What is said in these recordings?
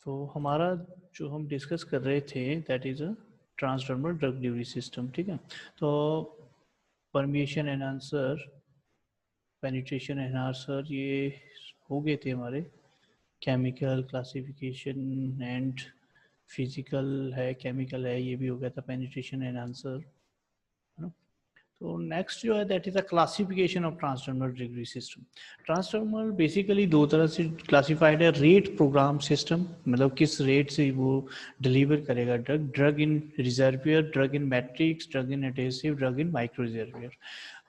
तो हमारा जो हम डिस्कस कर रहे थे that is a transdermal drug delivery system. ठीक है, तो परमिएशन एनहांसर, पेनिट्रेशन एनहांसर ये हो गए थे हमारे। केमिकल क्लासिफिकेशन एंड फिजिकल है, केमिकल है, ये भी हो गया था पेनिट्रेशन एनहांसर, है ना। तो नेक्स्ट जो है that is a classification of transdermal delivery system. Transdermal basically दो तरह से क्लासिफाइड है। रेट प्रोग्राम सिस्टम, मतलब किस रेट से वो डिलीवर करेगा drug, drug in reservoir, drug in matrix, drug in adhesive, drug in micro reservoir.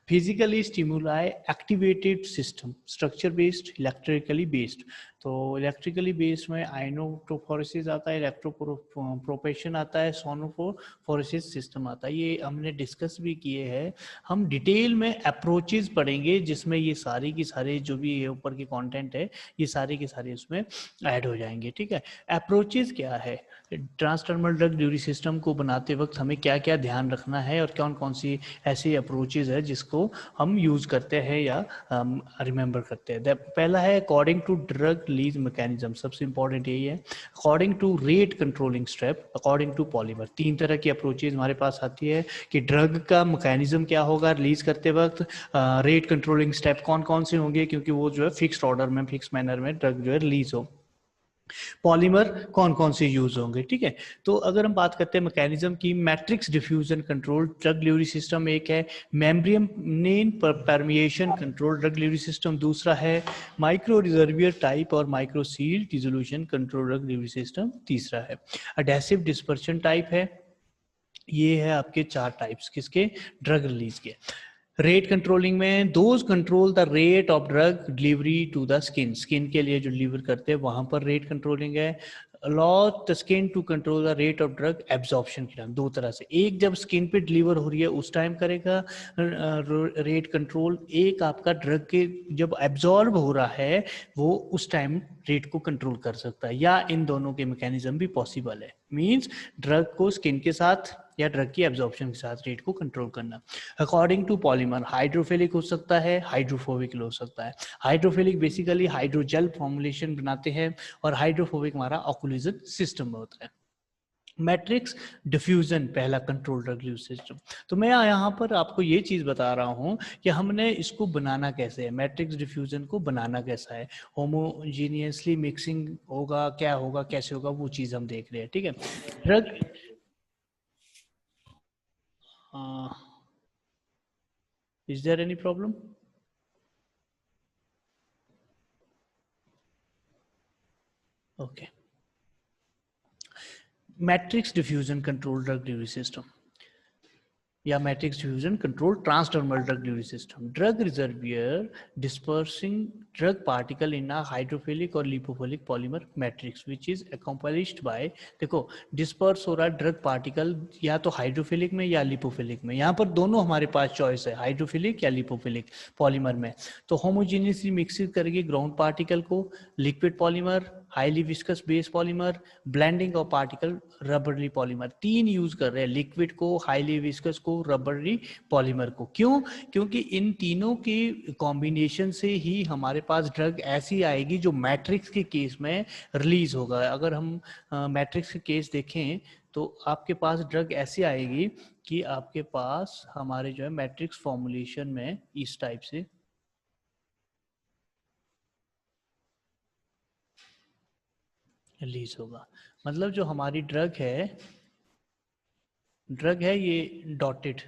Physically stimuli activated system, structure based, electrically based. तो इलेक्ट्रिकली बेस्ड में आइनोटोफोरेसिस आता है, इलेक्ट्रोप्रोपेशन आता है, सोनोफोरेसिस सिस्टम आता है। ये हमने डिस्कस भी किए हैं। हम डिटेल में अप्रोचेस पढ़ेंगे जिसमें ये सारी की सारे जो भी ये ऊपर के कंटेंट है ये सारे के सारे उसमें ऐड हो जाएंगे। ठीक है, अप्रोचेस क्या है, ट्रांसडर्मल ड्रग डिलीवरी सिस्टम को बनाते वक्त हमें क्या क्या ध्यान रखना है और कौन कौन सी ऐसी अप्रोचेस है जिसको हम यूज़ करते हैं या रिमेंबर करते हैं। पहला है according to drug release mechanism, सबसे इंपॉर्टेंट यही है। According to rate controlling step, according to polymer. तीन तरह की अप्रोचेज हमारे पास आती है कि ड्रग का मैकेनिज्म क्या होगा रिलीज करते वक्त, रेट कंट्रोलिंग स्टेप कौन कौन से होंगे क्योंकि वो जो है फिक्स्ड ऑर्डर में, फिक्स मैनर में ड्रग जो है रिलीज हो, पॉलीमर कौन कौन से यूज होंगे। ठीक है, तो अगर हम बात करते हैं मैकेनिज्म की, matrix diffusion control drug delivery system एक है, membrane permeation control drug delivery system दूसरा है, माइक्रो रिजर्वियर टाइप और micro seal dissolution control drug delivery system तीसरा है। एडेसिव डिस्पर्शन टाइप है, ये है आपके चार टाइप्स किसके, ड्रग रिलीज के। रेट कंट्रोलिंग में those control the rate of drug delivery to the skin, skin के लिए जो डिलीवर करते हैं वहां पर रेट कंट्रोलिंग है। Allow the skin to control the rate of drug absorption के टाइम, दो तरह से, एक जब स्किन पे डिलीवर हो रही है उस टाइम करेगा रेट कंट्रोल, एक आपका ड्रग के जब एब्जॉर्ब हो रहा है वो उस टाइम रेट को कंट्रोल कर सकता है, या इन दोनों के मैकेनिज्म भी पॉसिबल है। मींस ड्रग को स्किन के साथ या ड्रग की एब्जॉर्प्शन के साथ रेट को कंट्रोल करना। अकॉर्डिंग टू पॉलीमर, हाइड्रोफिलिक हो सकता है, हाइड्रोफोबिक हो सकता है। हाइड्रोफिलिक बेसिकली हाइड्रोजेल फॉर्मुलेशन बनाते हैं और हाइड्रोफोबिक हमारा ऑक्लूजन सिस्टम में होता है। मैट्रिक्स डिफ्यूजन पहला कंट्रोल ड्रग यूज सिस्टम। तो मैं यहाँ पर आपको ये चीज बता रहा हूँ कि हमने इसको बनाना कैसे है, मैट्रिक्स डिफ्यूजन को बनाना कैसा है, होमोजीनियसली मिक्सिंग होगा, क्या होगा, कैसे होगा, वो चीज हम देख रहे हैं। ठीक है, drug is there any problem? Okay. Matrix diffusion control drug delivery system या matrix diffusion control transdermal drug delivery system. Drug reservoir dispersing drug particle in a hydrophilic और lipophilic polymer matrix which is accomplished by, देखो disperse हो रहा है drug particle या तो hydrophilic में या लिपोफिलिक में, यहाँ पर दोनों हमारे पास चॉइस है, हाइड्रोफिलिक या लिपोफिलिक पॉलीमर में। तो होमोजीनियसली मिक्स करके ग्राउंड पार्टिकल को, liquid polymer, highly viscous base polymer, blending of particle, rubbery polymer. तीन यूज कर रहे हैं, लिक्विड को, हाईली विस्कस को, रबरली पॉलीमर को। क्यों? क्योंकि इन तीनों के कॉम्बिनेशन से ही हमारे पास ड्रग ऐसी आएगी जो मैट्रिक्स के केस में रिलीज होगा। अगर हम मैट्रिक्स के केस देखें तो आपके पास ड्रग ऐसी आएगी कि आपके पास हमारे जो है मैट्रिक्स फॉर्मुलेशन में इस टाइप से रिलीज होगा। मतलब जो हमारी ड्रग है ये डॉटेड,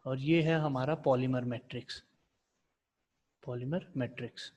और ये है हमारा पॉलीमर मैट्रिक्स, पॉलीमर मैट्रिक्स।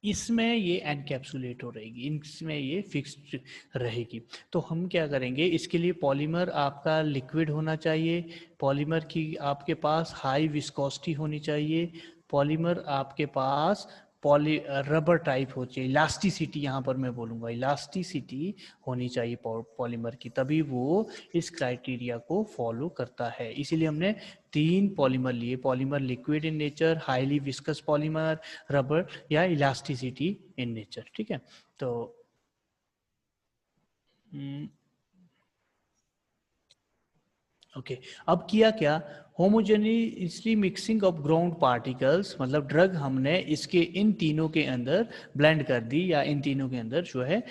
इसमें ये एनकैप्सुलेट हो रहेगी, इसमें ये फिक्स्ड रहेगी। तो हम क्या करेंगे, इसके लिए पॉलीमर आपका लिक्विड होना चाहिए, पॉलीमर की आपके पास हाई विस्कोसिटी होनी चाहिए, पॉलीमर आपके पास पॉली रबर टाइप हो चाहिए, इलास्टिसिटी, यहाँ पर मैं बोलूँगा इलास्टिसिटी होनी चाहिए पॉलीमर की, तभी वो इस क्राइटेरिया को फॉलो करता है। इसीलिए हमने तीन पॉलीमर लिए, polymer liquid in nature, highly viscous polymer, rubber या इलास्टिसिटी इन नेचर। ठीक है, तो ओके अब किया क्या, होमोजेनियसली मिक्सिंग ऑफ ग्राउंड पार्टिकल्स, मतलब ड्रग हमने इसके इन तीनों के अंदर ब्लेंड कर दी, या इन तीनों के अंदर जो है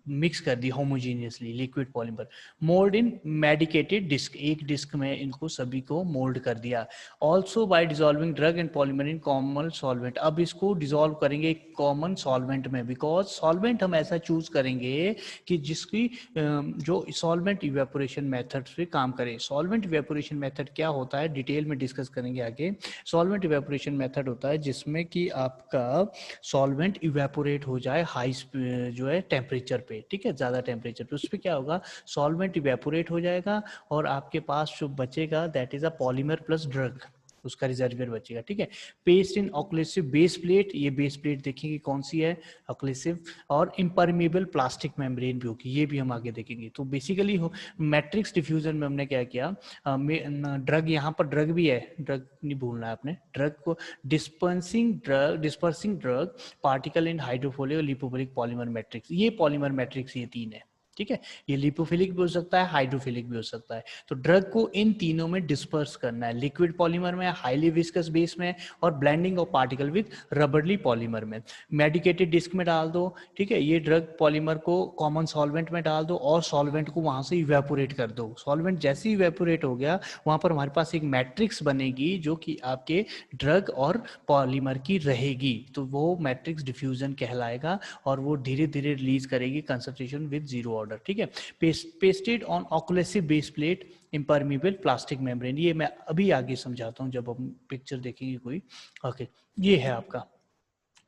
मिक्स कर दी homogeneously liquid polymer, mould in medicated disc, एक डिस्क में इनको सभी को मोल्ड कर दिया। Also by dissolving drug and polymer in common solvent, अब इसको डिजॉल्व करेंगे एक कॉमन सॉल्वेंट में, बिकॉज सॉल्वेंट हम ऐसा चूज करेंगे कि जिसकी जो सॉल्वेंट इवेपोरेशन मेथड से काम करे। सॉल्वेंट इवेपोरेशन मेथड क्या होता है डिटेल में डिस्कस करेंगे आगे। सॉल्वेंट इवेपोरेशन मेथड होता है जिसमें कि आपका सॉल्वेंट इवेपोरेट हो जाए हाई जो है टेम्परेचर पे, ठीक है, ज़्यादा टेम्परेचर पे, उस पर क्या होगा, सॉल्वेंट इवेपोरेट हो जाएगा और आपके पास जो बचेगा that is a polymer plus drug, उसका रिजर्वियर बचेगा, ठीक है। पेस्ट इन ऑक्लेसिव बेस प्लेट, ये बेस प्लेट देखेंगे कौन सी है, ऑक्लेसिव, और इम्परमेबल प्लास्टिक मेम्ब्रेन भी होगी, ये भी हम आगे देखेंगे। तो बेसिकली मैट्रिक्स डिफ्यूजन में हमने क्या किया, ड्रग, यहाँ पर ड्रग भी है, ड्रग नहीं भूलना है आपने, ड्रग को डिस्पर्सिंग ड्रग पार्टिकल इन हाइड्रोफोलिक और लिपोफिलिक पॉलीमर मैट्रिक्स, ये पॉलीमर मैट्रिक्स ये तीन है, ठीक है। ये लिपोफिलिक भी हो सकता है, हाइड्रोफिलिक भी हो सकता है। तो ड्रग को इन तीनों में डिस्पर्स करना है, लिक्विड पॉलीमर में, हाईली विस्कस बेस में, और blending of particle with rubbery polymer में। मेडिकेटेड डिस्क में डाल दो, ठीक है, ये ड्रग पॉलीमर को कॉमन सॉल्वेंट में डाल दो और सॉल्वेंट को वहां से इवेपोरेट कर दो। सॉल्वेंट जैसे ही इवेपोरेट हो गया वहां पर हमारे पास एक मैट्रिक्स बनेगी जो कि आपके ड्रग और पॉलीमर की रहेगी, तो वो मैट्रिक्स डिफ्यूजन कहलाएगा और वो धीरे धीरे रिलीज करेगी कंसंट्रेशन विद जीरो ऑर्डर, ठीक है। Pasted on occlusive base plate impermeable plastic membrane, ये मैं अभी आगे समझाता हूँ जब हम पिक्चर देखेंगे कोई। ओके ये है आपका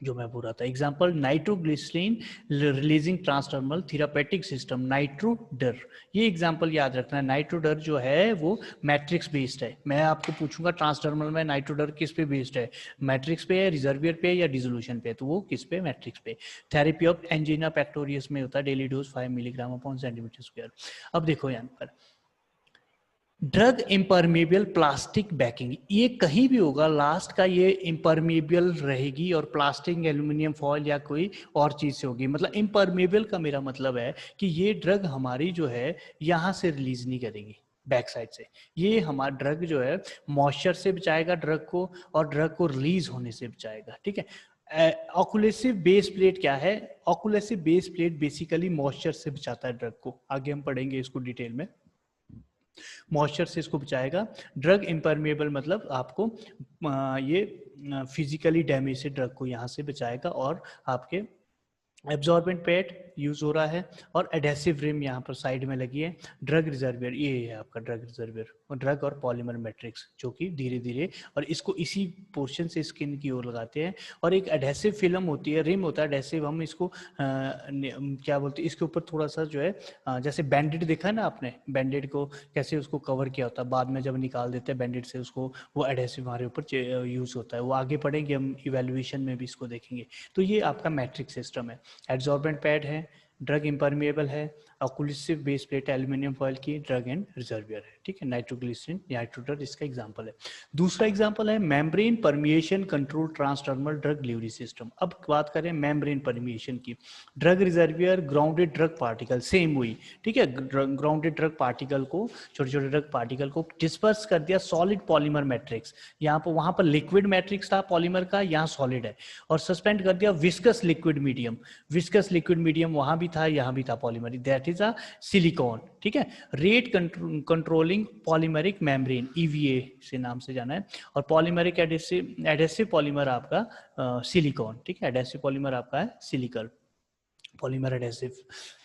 जो मैं बोल रहा था example, nitroglycerin releasing transdermal therapeutic system, Nitroderm, ये एग्जाम्पल याद रखना है। नाइट्रोडर जो है वो मैट्रिक्स बेस्ड है, मैं आपको पूछूंगा ट्रांसडर्मल में नाइट्रोडर किस पे बेस्ड है, मैट्रिक्स पे है, रिजर्वियर पे या डिसोल्यूशन पे, तो वो किस पे, मैट्रिक्स पे। थेरेपी ऑफ एंजीना पेक्टोरियस में होता है daily dose 5 milligram upon centimetre square. अब देखो यहाँ पर ड्रग इम्परमेबल प्लास्टिक बैकिंग, ये कहीं भी होगा लास्ट का ये इम्परमेबल रहेगी और प्लास्टिक एल्यूमिनियम फॉयल या कोई और चीज से होगी। मतलब इम्परमेबल का मेरा मतलब है कि ये ड्रग हमारी जो है यहाँ से रिलीज नहीं करेगी बैक साइड से, ये हमारा ड्रग जो है मॉइस्चर से बचाएगा ड्रग को और ड्रग को रिलीज होने से बचाएगा, ठीक है। ऑक्यूलेसिव बेस प्लेट क्या है, ऑक्यूलेसिव बेस प्लेट बेसिकली मॉइस्चर से बचाता है ड्रग को, आगे हम पढ़ेंगे इसको डिटेल में, मॉइस्चर से इसको बचाएगा। ड्रग इम्परमेबल मतलब आपको ये फिजिकली डैमेज से ड्रग को यहाँ से बचाएगा और आपके एब्जॉर्बेंट पैड यूज हो रहा है और एडेसिव रिम यहाँ पर साइड में लगी है। ड्रग रिजर्वियर ये है आपका ड्रग रिजर्वियर और ड्रग और पॉलीमर मैट्रिक्स जो कि धीरे धीरे और इसको इसी पोर्शन से स्किन की ओर लगाते हैं। और एक एडेसिव फिल्म होती है, रिम होता है एडेसिव, हम इसको क्या बोलते हैं, इसके ऊपर थोड़ा सा जो है जैसे बैंडेड देखा है ना आपने, बैंडेड को कैसे उसको कवर किया होता है, बाद में जब निकाल देते हैं बैंडेड से उसको, वो एडेसिव हमारे ऊपर यूज होता है, वो आगे पढ़ेंगे हम इवेल्युएशन में भी इसको देखेंगे। तो ये आपका मैट्रिक सिस्टम है, एब्जॉर्बेंट पैड है, ड्रग इम्परमेबल है, occlusive base plate aluminium foil की, ड्रग एंड रिजर्वियर है, ठीक है। नाइट्रोग्लिसरीन नाइट्रोडर इसका एग्जांपल है। दूसरा एग्जांपल है membrane permeation control transdermal drug delivery system. अब बात करें मेम्ब्रेन परमिएशन की, drug reservoir grounded drug particle same हुई, ठीक है, ग्राउंडेड ड्रग पार्टिकल को, छोटे छोटे ड्रग पार्टिकल को डिस्पर्स कर दिया सॉलिड पॉलीमर मैट्रिक्स, यहाँ पर वहां पर लिक्विड मैट्रिक्स था पॉलीमर का, यहाँ सॉलिड है, और सस्पेंड कर दिया viscous liquid medium, viscous liquid medium वहां भी था यहाँ भी था polymer, that is a silicon, ठीक है। Rate controlling polymeric membrane EVA से नाम से जाना है, और पॉलीमरिक एडेसिव पॉलीमर आपका सिलिकॉन, ठीक है, एडेसिव पॉलीमर आपका है सिलिकॉन पॉलीमर एडेसिव।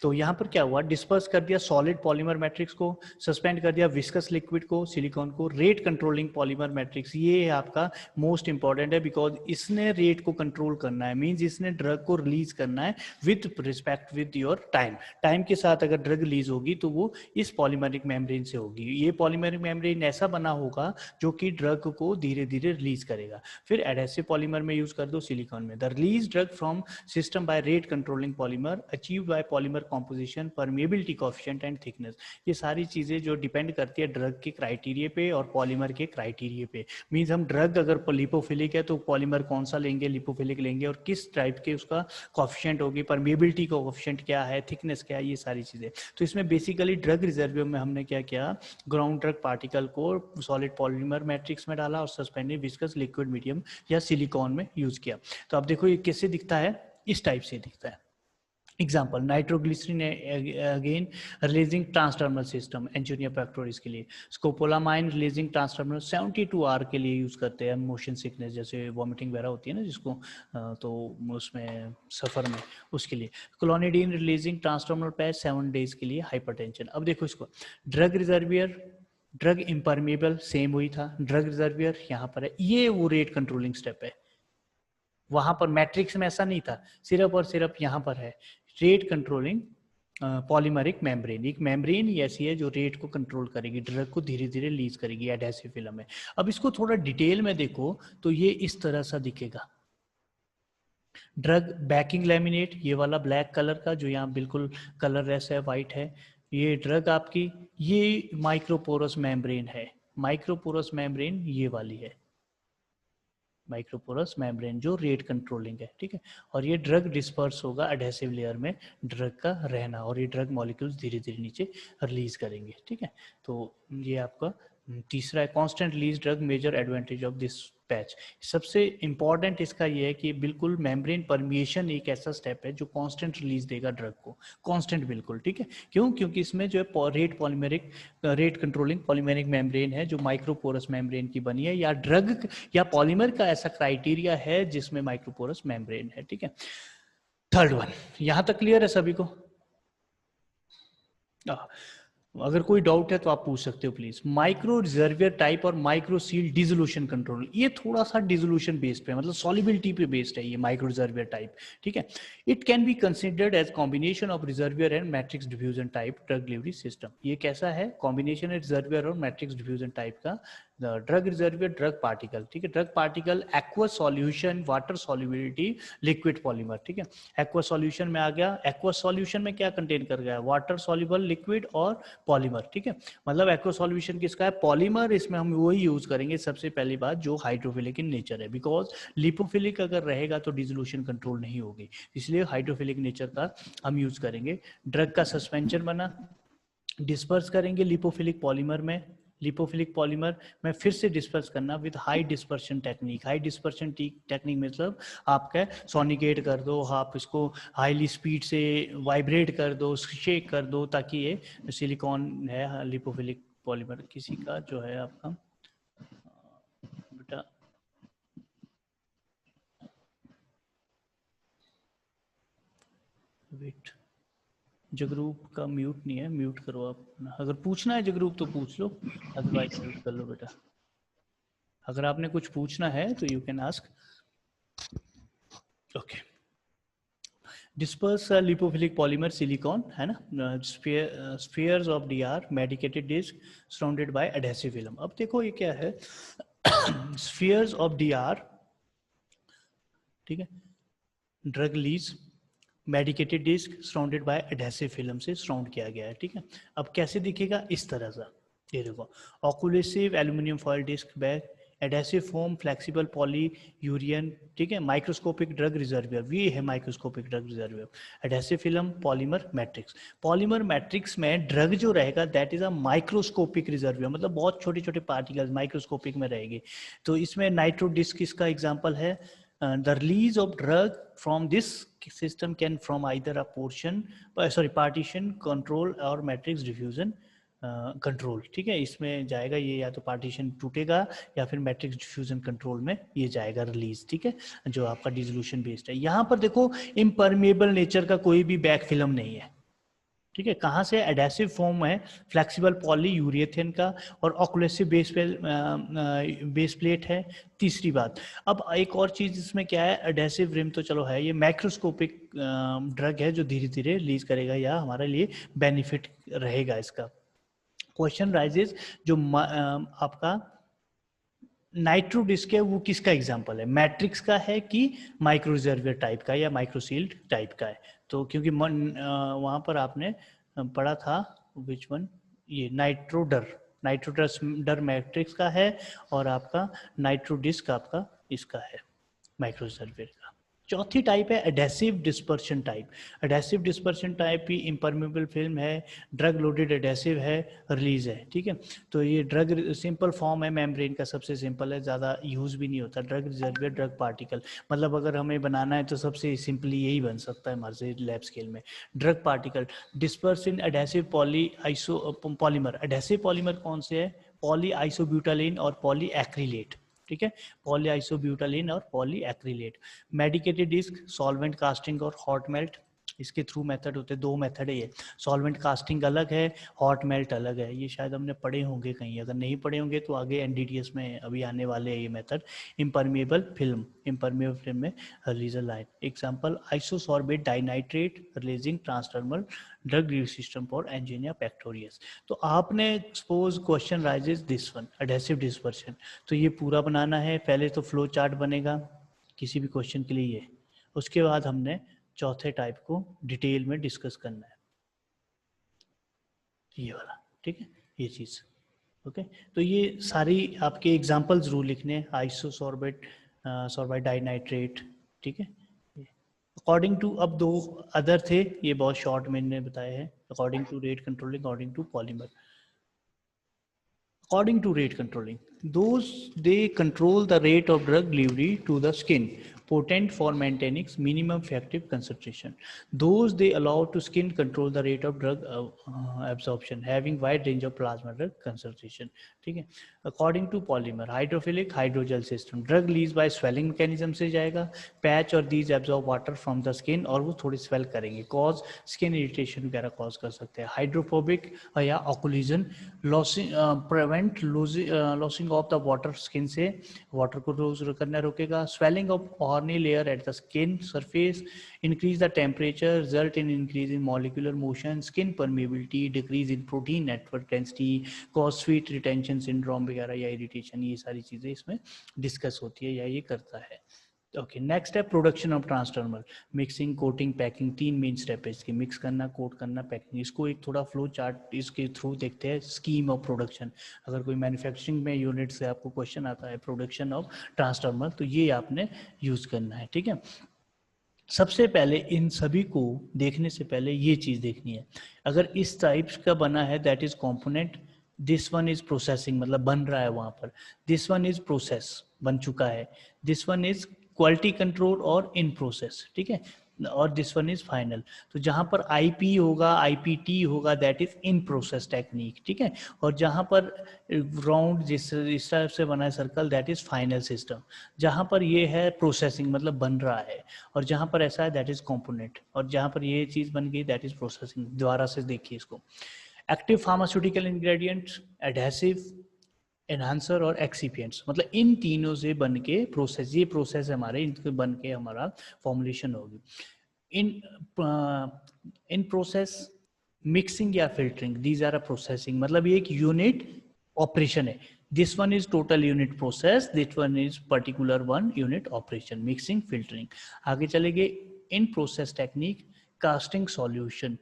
तो यहाँ पर क्या हुआ, डिस्पर्स कर दिया सॉलिड पॉलीमर मैट्रिक्स को, सस्पेंड कर दिया विस्कस लिक्विड को, सिलिकॉन को, रेट कंट्रोलिंग पॉलीमर मैट्रिक्स, ये आपका मोस्ट इंपॉर्टेंट है बिकॉज इसने रेट को कंट्रोल करना है, मींस इसने ड्रग को रिलीज करना है with respect with your time, time के साथ अगर ड्रग रिलीज होगी तो वो इस पॉलीमरिक मेम्ब्रेन से होगी। ये पॉलीमरिक मेम्ब्रेन ऐसा बना होगा जो कि ड्रग को धीरे धीरे रिलीज करेगा। फिर एडेसिव पॉलीमर में यूज कर दो सिलिकॉन में, the release drug from system by rate controlling polymer polymer, achieved by polymer composition, permeability coefficient and thickness. ये सारी चीज़ें जो डिपेंड करती है ड्रग के क्राइटेरिया पे और पॉलीमर के क्राइटेरिया पे। मीन्स हम ड्रग अगर लिपोफिलिक है तो पॉलीमर कौन सा लेंगे, लिपोफिलिक लेंगे, और किस टाइप के उसका कोएफिशिएंट होगी, परमेबिलिटी का कोएफिशिएंट क्या है, थिकनेस क्या है, ये सारी चीज़ें। तो इसमें बेसिकली ड्रग रिजर्वियर में हमने क्या किया, ग्राउंड ड्रग पार्टिकल को सॉलिड पॉलीमर मैट्रिक्स में डाला और सस्पेंडेड विस्कस लिक्विड मीडियम या सिलिकॉन में यूज किया। तो अब देखो ये कैसे दिखता है, इस टाइप से दिखता है। Example nitroglycerin again releasing transdermal system angina pectoris के लिए, स्कोपोलामाइन रिलीजिंग ट्रांसटर्मिनल 72 आवर के लिए यूज करते हैं मोशन सिकनेस, जैसे वॉमिटिंग वगैरह होती है ना जिसको, तो उसमें सफर में उसके लिए। क्लोनिडीन रिलीजिंग ट्रांसटर्मिनल पैच 7 डेज के लिए हाइपरटेंशन। अब देखो इसको, drug reservoir, drug impermeable same वही था, ड्रग रिजर्वियर यहाँ पर है, ये वो रेट कंट्रोलिंग स्टेप है। वहां पर मैट्रिक्स में ऐसा नहीं था, सिर्फ और सिर्फ यहाँ पर है रेट कंट्रोलिंग पॉलीमरिक मेम्ब्रेन। एक मेम्ब्रेन ऐसी है जो रेट को कंट्रोल करेगी, ड्रग को धीरे धीरे लीज करेगी एडहेसिव फिल्म में। अब इसको थोड़ा डिटेल में देखो तो ये इस तरह सा दिखेगा। ड्रग बैकिंग लैमिनेट, ये वाला ब्लैक कलर का जो यहाँ बिल्कुल कलरलेस है, वाइट है, ये ड्रग आपकी, ये माइक्रोपोरस मेम्ब्रेन है, माइक्रोपोरस मेम्ब्रेन ये वाली है, माइक्रोपोरस मेम्ब्रेन जो रेट कंट्रोलिंग है, ठीक है। और ये ड्रग डिस्पर्स होगा एडहेसिव लेयर में ड्रग का रहना, और ये ड्रग मॉलिक्यूल्स धीरे धीरे नीचे रिलीज करेंगे, ठीक है। तो ये आपका तीसरा है constant release drug, major advantage of this patch. सबसे इंपॉर्टेंट इसका ये है कि बिल्कुल मेम्ब्रेन परमिएशन एक ऐसा स्टेप है जो कांस्टेंट रिलीज देगा ड्रग को, कांस्टेंट बिल्कुल, ठीक है। क्यों? क्योंकि इसमें जो है rate polymeric, rate controlling polymeric membrane है जो माइक्रोपोरस मेम्ब्रेन की बनी है, या ड्रग या पॉलीमर का ऐसा क्राइटेरिया है जिसमें माइक्रोपोरस मेम्ब्रेन है, ठीक है। थर्ड वन, यहां तक क्लियर है सभी को? अगर कोई डाउट है तो आप पूछ सकते हो प्लीज। माइक्रो रिजर्वियर टाइप और माइक्रो सील डिसोल्यूशन कंट्रोल, ये थोड़ा सा डिसोल्यूशन बेस्ड पे, मतलब सॉल्युबिलिटी पे बेस्ड है ये माइक्रो रिजर्वियर टाइप, ठीक है। It can be considered as combination of reservoir and matrix diffusion type drug delivery system. ये कैसा है? कॉम्बिनेशन है रिजर्वियर और मैट्रिक्स डिफ्यूजन टाइप का ड्रग रिजर्वियर ड्रग पार्टिकल, ठीक है। Drug particle aqueous solution, water solubility, liquid polymer, ठीक है। एक्वस सॉल्यूशन में आ गया, एक्वस सॉल्यूशन में क्या कंटेन कर गया? वाटर सॉल्युबल, लिक्विड और पॉलीमर, ठीक है। मतलब एक्वस सॉल्यूशन किसका है? पॉलीमर। इसमें हम वही यूज करेंगे सबसे पहली बात जो हाइड्रोफिलिक इन नेचर है, बिकॉज लिपोफिलिक अगर रहेगा तो डिसोल्यूशन कंट्रोल नहीं होगी, इसलिए हाइड्रोफिलिक नेचर का हम यूज करेंगे। ड्रग का सस्पेंशन बना, डिस्पर्स करेंगे लिपोफिलिक पॉलीमर में, लिपोफिलिक पॉलीमर में फिर से डिस्पर्स करना with high dispersion technique. High dispersion technique मतलब आपका सोनिकेट कर दो, आप इसको हाईली स्पीड से वाइब्रेट कर दो, शेक कर दो, ताकि ये सिलिकॉन है लिपोफिलिक पॉलीमर किसी का जो है आपका बेटा, वेट, जगरूप का म्यूट नहीं है, म्यूट करो आप। अगर पूछना है जगरूप तो पूछ लो, अदरवाइज म्यूट कर लो बेटा। अगर आपने कुछ पूछना है तो you can ask. Okay, disperse lipophilic polymer silicone है ना, spheres of DR, medicated disc surrounded by adhesive film. अब देखो ये क्या है, स्फीयर्स ऑफ डीआर, ठीक है, drug release, medicated disc surrounded by adhesive film से सराउंड किया गया है, ठीक है। अब कैसे दिखेगा? इस तरह से, ये देखो, occlusive aluminium foil disc bag, adhesive foam, flexible polyurethane, ठीक है, माइक्रोस्कोपिक ड्रग रिजर्वियर, ये है microscopic drug reservoir, adhesive film, polymer matrix. Polymer matrix में ड्रग जो रहेगा that is a microscopic reservoir, मतलब बहुत छोटे छोटे पार्टिकल्स माइक्रोस्कोपिक में रहेंगे। तो इसमें नाइट्रो डिस्क इसका एग्जाम्पल है। The release of drug from this system can from either a partition control or matrix diffusion control, ठीक है। इसमें जाएगा ये, या तो पार्टीशन टूटेगा या फिर मैट्रिक्स डिफ्यूजन कंट्रोल में ये जाएगा रिलीज, ठीक है, जो आपका डिसोल्यूशन बेस्ड है। यहाँ पर देखो इम्परमेबल नेचर का कोई भी बैक फिल्म नहीं है, ठीक है। कहाँ से? एडेसिव फॉर्म है, फ्लेक्सिबल पॉली यूरेथेन का, और ऑक्यूलेसिव बेस प्लेट है। तीसरी बात, अब एक और चीज इसमें क्या है, एडेसिव रिम तो चलो है, ये माइक्रोस्कोपिक ड्रग है जो धीरे धीरे रिलीज करेगा, या हमारे लिए बेनिफिट रहेगा इसका। क्वेश्चन राइजेस, जो आपका नाइट्रो डिस्क है वो किसका एग्जांपल है, मैट्रिक्स का है कि माइक्रो रिजर्वियर टाइप का या माइक्रोसील्ड टाइप का है। तो क्योंकि वहाँ पर आपने पढ़ा था विच वन, ये नाइट्रो डर मैट्रिक्स का है और आपका नाइट्रो डिस्क आपका इसका है माइक्रो रिजर्वियर का। चौथी टाइप है adhesive dispersion type. Adhesive dispersion type भी इम्परमेबल फिल्म है, ड्रग लोडेड एडेसिव है, रिलीज है, ठीक है। तो ये ड्रग सिंपल फॉर्म है मेम्ब्रेन का, सबसे सिंपल है, ज़्यादा यूज़ भी नहीं होता। ड्रग रिजर्वियर ड्रग पार्टिकल, मतलब अगर हमें बनाना है तो सबसे सिंपली यही बन सकता है हमारे से लैब स्केल में, ड्रग पार्टिकल डिस्पर्स इन एडेसिव पॉलीमर। एडेसिव पॉलीमर कौन से है, पॉली आइसोब्यूटालिन और पॉली एक्रिलेट, ठीक है, पॉली आइसोब्यूटालिन और poly acrylate. Medicated disc, solvent casting और हॉट मेल्ट, इसके थ्रू मेथड होते हैं, दो मेथड है ये, सॉल्वेंट कास्टिंग अलग है, हॉट मेल्ट अलग है। ये शायद हमने पढ़े होंगे कहीं, अगर नहीं पढ़े होंगे तो आगे एनडीटीएस में अभी आने वाले हैं ये मेथड। इम्परमेबल फिल्म में releaser line, example isosorbide dinitrate releasing transdermal drug release system for angina pectoris. तो आपने suppose question raises this one adhesive dispersion, तो ये पूरा बनाना है, पहले तो फ्लो चार्ट बनेगा किसी भी क्वेश्चन के लिए ये, उसके बाद हमने चौथे टाइप को डिटेल में डिस्कस करना है, ये वाला, ठीक है, ये चीज़, ओके। तो ये सारी आपके एग्जांपल जरूर लिखने हैं, आइसोसॉर्बेट सॉर्बाइट डाइनाइट्रेट, ठीक है। अकॉर्डिंग टू, अब दो अदर थे, ये बहुत शॉर्ट मैंने बताए हैं, according to rate controlling, according to polymer. According to rate controlling, those they control the rate of drug delivery to the skin, potent for maintaining minimum effective concentration. Those they allow to skin control the rate of drug absorption, having wide range of plasma drug concentration. ठीक है। According to polymer, hydrophilic hydrogel system, drug release by swelling mechanism से जाएगा, patch और these absorb water from the skin और वो थोड़ी swell करेंगे, cause skin irritation वगैरह cause कर सकते हैं। Hydrophobic या occlusion, losing prevent losing of the water skin से water को lose करना रोकेगा। Swelling of horny layer at the skin surface, increase the temperature, result in increase in molecular motion, skin permeability, decrease in protein network density, cause sweet retention syndrome वगैरह या irritation, ये सारी चीज़ें इसमें discuss होती है या ये करता है। ओके, नेक्स्ट है production of transdermal, mixing coating packing, तीन मेन स्टेप है इसके, मिक्स करना, कोट करना, पैकिंग। इसको एक थोड़ा फ्लो चार्ट इसके थ्रू देखते हैं, स्कीम ऑफ प्रोडक्शन। अगर कोई मैन्युफैक्चरिंग में यूनिट से आपको क्वेश्चन आता है प्रोडक्शन ऑफ ट्रांसडर्मल, तो ये आपने यूज करना है, ठीक है। सबसे पहले इन सभी को देखने से पहले ये चीज़ देखनी है, अगर इस टाइप्स का बना है that is component, this one is processing मतलब बन रहा है वहाँ पर, दिस वन इज प्रोसेस बन चुका है, this one is quality control और इन प्रोसेस, ठीक है, और दिस वन इज फाइनल। तो जहाँ पर आईपी होगा, आईपीटी होगा, that is in process technique, ठीक है। और जहाँ पर राउंड जिस टाइप से बना है circle, that is final system. जहाँ पर ये है प्रोसेसिंग मतलब बन रहा है, और जहाँ पर ऐसा है दैट इज कंपोनेंट, और जहाँ पर ये चीज़ बन गई दैट इज प्रोसेसिंग। दोबारा से देखिए इसको, active pharmaceutical ingredients, adhesive, enhancer और एक्सीपिएंट्स, मतलब इन तीनों से बन के प्रोसेस, ये प्रोसेस हमारे इनके बन के हमारा फॉर्मुलेशन होगी। इन इन प्रोसेस मिक्सिंग या filtering, these are a processing, मतलब ये एक यूनिट ऑपरेशन है। This one is total unit process, this one is particular one unit operation, mixing filtering. आगे चलेंगे, in process technique, casting solution,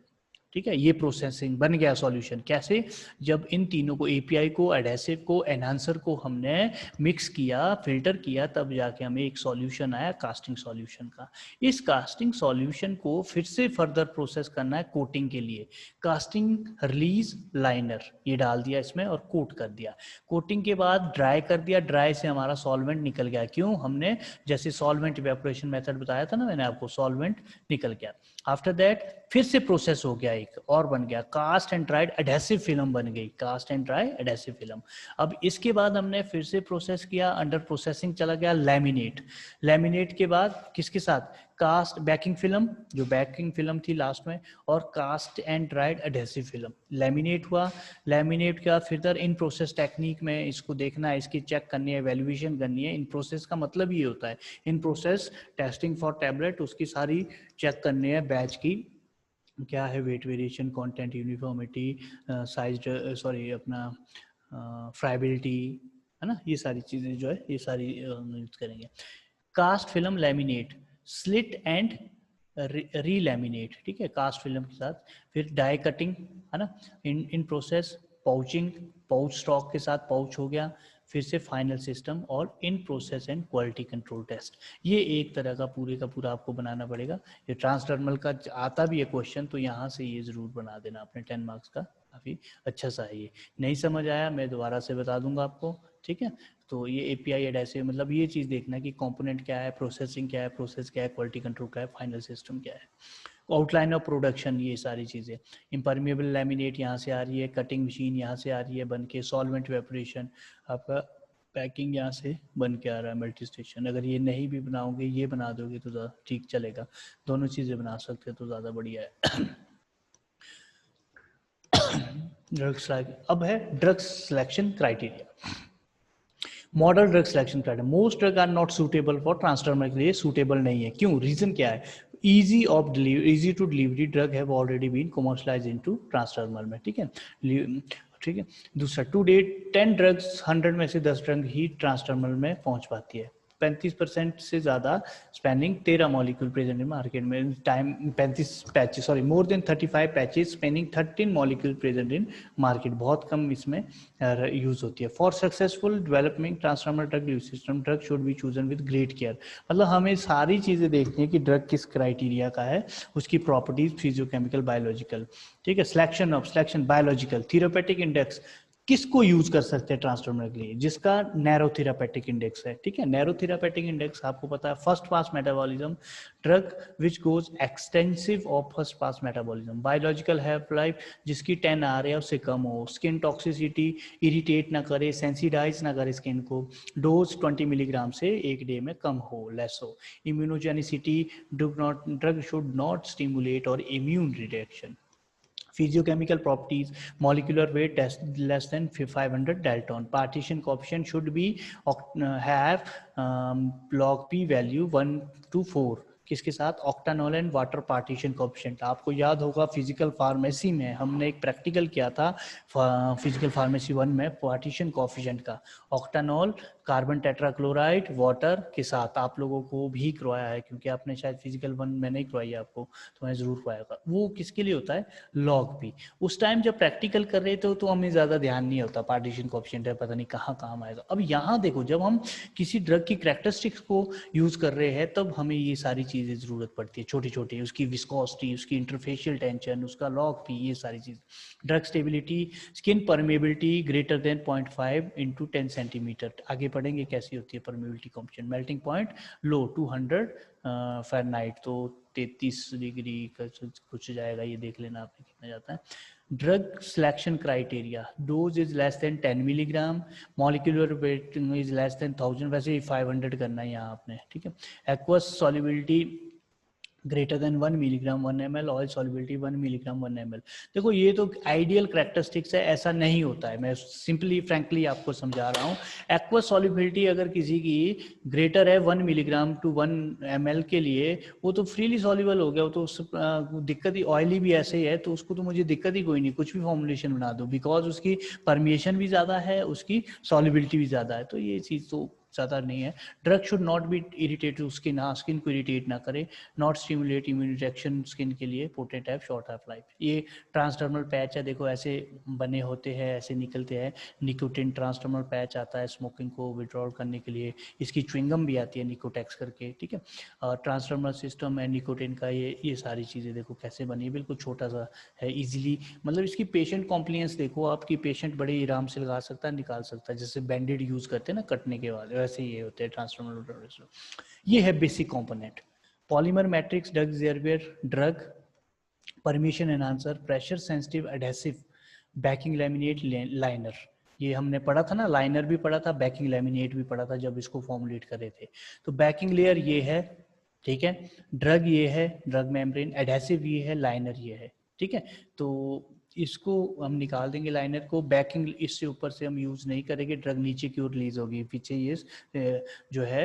ठीक है, ये प्रोसेसिंग बन गया सॉल्यूशन। कैसे, जब इन तीनों को, एपीआई को, एडहेसिव को, एनहांसर को हमने मिक्स किया, फिल्टर किया, तब जाके हमें एक सॉल्यूशन आया कास्टिंग सॉल्यूशन का। इस कास्टिंग सॉल्यूशन को फिर से फर्दर प्रोसेस करना है कोटिंग के लिए, कास्टिंग रिलीज लाइनर ये डाल दिया इसमें और कोट कर दिया। कोटिंग के बाद ड्राई कर दिया, ड्राई से हमारा सॉल्वेंट निकल गया, क्यों, हमने जैसे सॉल्वेंट इवेपोरेशन मेथड बताया था ना मैंने आपको, सॉल्वेंट निकल गया। आफ्टर दैट फिर से प्रोसेस हो गया, एक और बन गया, cast and dried adhesive film बन गई, cast and dry adhesive film. अब इसके बाद हमने फिर से प्रोसेस किया, अंडर प्रोसेसिंग चला गया लैमिनेट। लैमिनेट के बाद किसके साथ, कास्ट बैकिंग फिल्म, जो बैकिंग फिल्म थी लास्ट में, और cast and dried adhesive film. Laminate हुआ, लैमिनेट के बाद फिर इन प्रोसेस टेक्निक में इसको देखना है, इसकी चेक करनी है, वैल्यूएशन करनी है। इन प्रोसेस का मतलब ये होता है, in process testing for tablet, उसकी सारी चेक करनी है बैच की, क्या है weight variation, content uniformity, size, sorry अपना फ्राइबिलिटी, है ना, ये सारी चीजें जो है ये सारी यूज करेंगे। Cast film laminate, slit and relaminate, ठीक है, कास्ट फिल्म के साथ। फिर डाई कटिंग, है ना, in process, pouching, pouch stock के साथ पाउच हो गया, फिर से फाइनल सिस्टम और in process and quality control test. ये एक तरह का पूरा आपको बनाना पड़ेगा। ये ट्रांसडर्मल का आता भी है क्वेश्चन, तो यहाँ से ये जरूर बना देना अपने 10 मार्क्स का, काफ़ी अच्छा सा है ये। नहीं समझ आया मैं दोबारा से बता दूंगा आपको, ठीक है। तो ये एपीआई एडहेसिव मतलब ये चीज़ देखना कि कंपोनेंट क्या है, प्रोसेसिंग क्या है, प्रोसेस क्या है, क्वालिटी कंट्रोल क्या है, फाइनल सिस्टम क्या है, आउटलाइन ऑफ प्रोडक्शन, ये सारी चीज़ें। इम्परमेबल लैमिनेट यहाँ से आ रही है, कटिंग मशीन यहाँ से आ रही है बन के, सॉल्वेंट वेपोरेशन आपका, पैकिंग यहाँ से बन के आ रहा है, मल्टी स्टेशन। अगर ये नहीं भी बनाओगे, ये बना दोगे तो ज़्यादा ठीक चलेगा, दोनों चीज़ें बना सकते तो ज़्यादा बढ़िया है। ड्रग्स, अब है drug selection criteria. Model drug selection criteria, most drug are not suitable for transdermal के लिए सूटेबल नहीं है। क्यों, रीजन क्या है? Easy of delivery, easy to delivery drug have already been commercialise into transdermal में, ठीक है, ठीक है। दूसरा, टू डेट 10 ड्रग्स 100 में से 10 ड्रग ही ट्रांसडर्मल में पहुंच पाती है। 35% से ज़्यादा spanning 13 molecule present in market में, time 35 patches, sorry more than 35 patches spanning 13 molecule present in market, बहुत कम इसमें यूज होती है। For successful development transdermal drug use system, drug should be chosen with great care. मतलब हमें सारी चीज़ें देखनी है कि ड्रग किस क्राइटेरिया का है, उसकी प्रॉपर्टीज फिजियोकेमिकल बायोलॉजिकल, ठीक है। सिलेक्शन बायोलॉजिकल, थेरापेटिक इंडेक्स, किसको यूज कर सकते हैं ट्रांसडर्मल के लिए, जिसका नैरो थेरापेटिक इंडेक्स है, ठीक है। नैरो थेरापेटिक इंडेक्स आपको पता है, first pass metabolism, drug which goes extensive of first pass metabolism, biological half life जिसकी 10 आ रहा है उससे कम हो, स्किन टॉक्सिसिटी, इरिटेट ना करे, सेंसिटाइज ना करे स्किन को, डोज 20 मिलीग्राम से एक डे में कम हो, लेस हो, immunogenicity, drug should not stimulate और immune reduction, physiochemical properties, molecular weight less than 500 dalton, partition coefficient should be have log p value 1 to 4, किसके साथ, ऑक्टानॉल एंड वाटर पार्टीशन कोएफिशिएंट। आपको याद होगा फिजिकल फार्मेसी में हमने एक प्रैक्टिकल किया था, फिजिकल फार्मेसी 1 में, पार्टीशन कोएफिशिएंट का, ऑक्टानॉल, कार्बन टेट्राक्लोराइड, वाटर के साथ आप लोगों को भी करवाया है, क्योंकि आपने शायद फिजिकल 1 में नहीं करवाई आपको, तो मैं ज़रूर करवाया। वो किसके लिए होता है, लॉग पी। उस टाइम जब प्रैक्टिकल कर रहे थे तो हमें ज़्यादा ध्यान नहीं होता, पार्टीशन कोएफिशिएंट है पता नहीं कहाँ काम आएगा। अब यहाँ देखो, जब हम किसी ड्रग की कैरेक्टरिस्टिक्स को यूज़ कर रहे हैं तब हमें ये सारी चीज़ें ज़रूरत पड़ती है, छोटी छोटी, उसकी विस्कोसिटी, उसकी इंटरफेशियल टेंशन, उसका लॉग पी, ये सारी चीज़। Drug stability, skin permeability greater than 0.5 into 10 centimetre, आगे पढ़ेंगे कैसी होती है permeability coefficient. Melting point low 200 Fahrenheit, तो 33 डिग्री का कुछ जाएगा, ये देख लेना आपने कितना जाता है। Drug selection criteria, dose is less than 10 milligram, molecular weight is less than 1000, वैसे 500 करना है यहाँ आपने, ठीक है। Aqueous solubility greater than 1 milligram 1 ml, oil solubility 1 milligram 1 ml। देखो ये तो आइडियल कैरेक्टरिस्टिक्स है, ऐसा नहीं होता है, मैं सिंपली फ्रैंकली आपको समझा रहा हूँ। एक्वस सॉल्युबिलिटी अगर किसी की ग्रेटर है 1 मिलीग्राम टू 1 ml के लिए, वो तो फ्रीली सॉल्युबल हो गया, वो तो दिक्कत ही, ऑयली भी ऐसे ही है तो उसको तो मुझे दिक्कत ही कोई नहीं, कुछ भी फॉर्मुलेशन बना दो, बिकॉज उसकी परमिएशन भी ज़्यादा है, उसकी सॉल्युबिलिटी भी ज़्यादा है, तो ये चीज़ तो ज़्यादा नहीं है। Drug should not be irritate to skin, हाँ स्किन को इरिटेट ना करे, not stimulate immune reaction skin के लिए, पोटेंट है, शॉर्ट हाफ लाइफ। ये ट्रांसडर्मल पैच है, देखो ऐसे बने होते हैं, ऐसे निकलते हैं, निकोटिन ट्रांसडर्मल पैच आता है स्मोकिंग को विड्रॉल करने के लिए, इसकी च्युइंगम भी आती है निकोटेक्स करके, ठीक है। ट्रांसडर्मल सिस्टम है निकोटिन का, ये सारी चीज़ें देखो कैसे बनी है, बिल्कुल छोटा सा है, इजीली, मतलब इसकी पेशेंट कॉम्प्लियंस देखो आपकी, पेशेंट बड़े आराम से लगा सकता है, निकाल सकता है, जैसे बैंडेड यूज़ करते हैं ना कटने के बाद, वैसे ये होते हैं ट्रांसडर्मल। ये है basic component. Polymer matrix drug permission enhancer, pressure sensitive adhesive, banking laminate, liner, ये हमने पढ़ा था ना, लाइनर भी पढ़ा था, बैकिंग लैमिनेट भी पढ़ा था जब इसको फॉर्मुलेट कर रहे थे। तो बैकिंग लेयर ये है, ठीक है, ड्रग ये है, ड्रग मेम्ब्रेन, एडहेसिव ये है, लाइनर ये है, ठीक है। तो इसको हम निकाल देंगे लाइनर को, बैकिंग इससे ऊपर से हम यूज नहीं करेंगे, ड्रग नीचे की ओर रिलीज होगी, पीछे ये जो है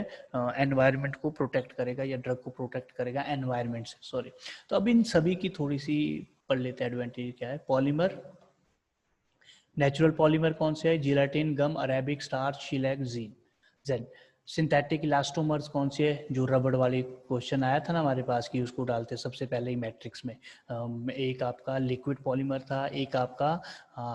एनवायरनमेंट को प्रोटेक्ट करेगा, या ड्रग को प्रोटेक्ट करेगा एनवायरनमेंट से, सॉरी। तो अब इन सभी की थोड़ी सी पढ़ लेते हैं एडवांटेज क्या है। पॉलीमर नेचुरल पॉलीमर कौन से है? जिलेटिन, गम, अरेबिक, स्टार्च, शीलैक, जेन। सिंथेटिक इलास्टोमर्स कौन से है? जो रबड़ वाली क्वेश्चन आया था ना हमारे पास कि उसको डालते सबसे पहले ही मैट्रिक्स में। एक आपका लिक्विड पॉलीमर था, एक आपका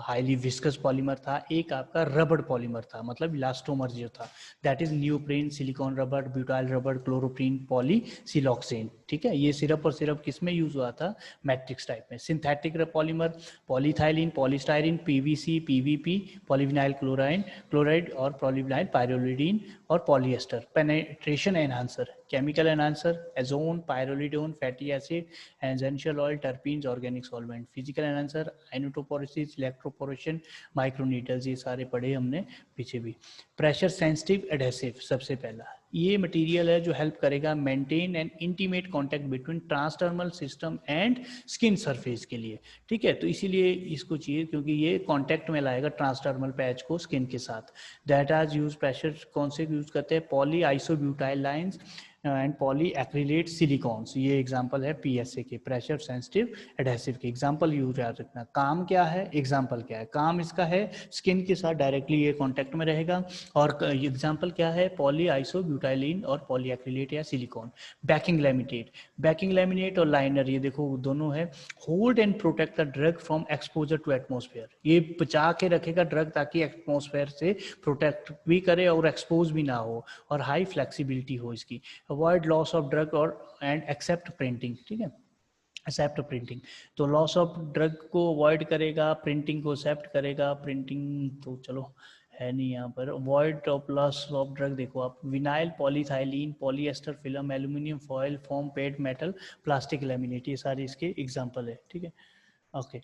हाईली विस्कस पॉलीमर था, एक आपका रबड़ पॉलीमर था, मतलब इलास्टोमर जो था दैट इज न्यूप्रीन, सिलिकॉन रबड़, ब्यूटाइल रबड़, क्लोरोप्रीन, पॉलीसिलॉक्सेन। ठीक है, ये सिरप और सिरप किस में यूज हुआ था? मैट्रिक्स टाइप में। Synthetic polymer polyethylene, polystyrene, PVC, PVP, polyvinyl chloride और पॉलीविनाइल पायरोलिडीन और polyester. Penetration enhancer, chemical enhancer, Azone, pyrrolidone, fatty acid, essential oil, terpenes, organic solvent. Physical enhancer, iontophoresis, electroporation, microneedles, ये सारे पढ़े हमने पीछे भी। Pressure sensitive adhesive, सबसे पहला ये मटेरियल है जो हेल्प करेगा maintain and intimate contact between transdermal system and skin surface के लिए। ठीक है, तो इसीलिए इसको चाहिए क्योंकि ये कांटेक्ट में लाएगा ट्रांसडर्मल पैच को स्किन के साथ। दैट आर यूज प्रेशर कौन से यूज करते हैं? Poly isobutyl lines and poly acrylate silicones. ये एग्जांपल है पीएसए के, प्रेशर सेंसिटिव एडहेसिव के। एग्जांपल यूज याद रखना। काम क्या है, एग्जांपल क्या है? काम इसका है स्किन के साथ डायरेक्टली ये कांटेक्ट में रहेगा, और एग्जांपल क्या है? पॉली आइसोब्यूटाइलिन और पॉली एक्रिलेट या silicone. Backing laminate, backing laminate और लाइनर, ये देखो दोनों है। Hold and protect the drug from exposure to atmosphere, ये बचा के रखेगा ड्रग ताकि एटमोस्फेयर से प्रोटेक्ट भी करे और एक्सपोज भी ना हो, और हाई फ्लेक्सिबिलिटी हो इसकी। अवॉइड लॉस ऑफ ड्रग और एंड एक्सेप्ट प्रिंटिंग। ठीक है, एक्सेप्ट प्रिंटिंग, तो लॉस ऑफ ड्रग को अवॉइड करेगा, प्रिंटिंग को एक्सेप्ट करेगा। प्रिंटिंग तो चलो है नहीं यहाँ पर। Avoid of loss of drug देखो आप, vinyl, polyethylene, polyester film, aluminium foil, foam, paid metal, plastic laminate, ये सारे इसके एग्जांपल है। ठीक है, okay.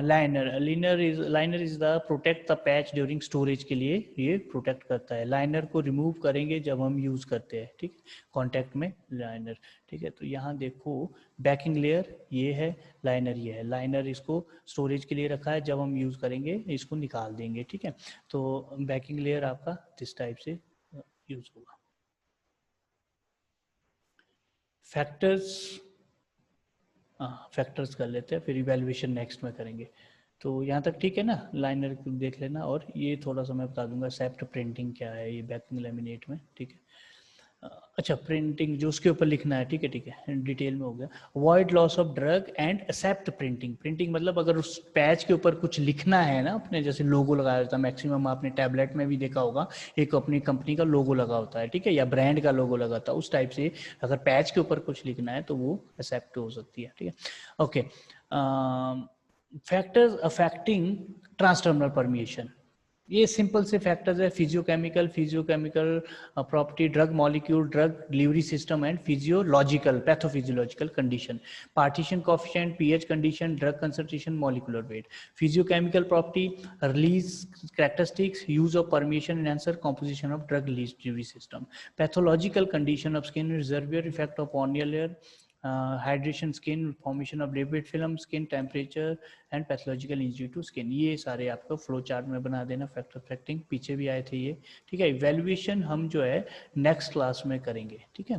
Liner is the protect the patch during storage, के लिए ये प्रोटेक्ट करता है। लाइनर को रिमूव करेंगे जब हम यूज करते हैं, ठीक है, कॉन्टेक्ट में लाइनर। ठीक है, तो यहाँ देखो बैकिंग लेयर ये है, लाइनर ये है। लाइनर इसको स्टोरेज के लिए रखा है, जब हम यूज करेंगे इसको निकाल देंगे। ठीक है, तो बैकिंग लेयर आपका इस टाइप से यूज होगा। फैक्टर्स, हाँ फैक्टर्स कर लेते हैं, फिर इवेल्युएशन नेक्स्ट में करेंगे। तो यहाँ तक ठीक है ना? लाइनर देख लेना, और ये थोड़ा सा मैं बता दूंगा सेप्ट प्रिंटिंग क्या है, ये बैकिंग लेमिनेट में। ठीक है, अच्छा प्रिंटिंग जो उसके ऊपर लिखना है, ठीक है ठीक है, डिटेल में हो गया। Avoid loss of drug and accept printing. Printing मतलब अगर उस पैच के ऊपर कुछ लिखना है ना, अपने जैसे लोगो लगाया होता है, मैक्सिमम आपने टैबलेट में भी देखा होगा एक अपनी कंपनी का लोगो लगा होता है, ठीक है, या ब्रांड का लोगो लगा होता है, उस टाइप से अगर पैच के ऊपर कुछ लिखना है तो वो एक्सेप्ट हो सकती है। ठीक है, okay. Factors affecting transdermal permeation, ये सिंपल से फैक्टर्स है। Physicochemical property, drug molecule, drug delivery system and physiological pathophysiological condition. Partition coefficient, pH condition, drug concentration, molecular weight. Physicochemical property, release characteristics, use of permeation enhancer, composition of drug release delivery system. Pathological condition of skin reservoir effect of corneal layer, hydration skin, formation of lipid film, skin temperature and pathological injury to skin. ये सारे आपको flow chart में बना देना। Factor फैक्टिंग पीछे भी आए थे ये। ठीक है, इवैल्यूएशन हम जो है नेक्स्ट क्लास में करेंगे। ठीक है।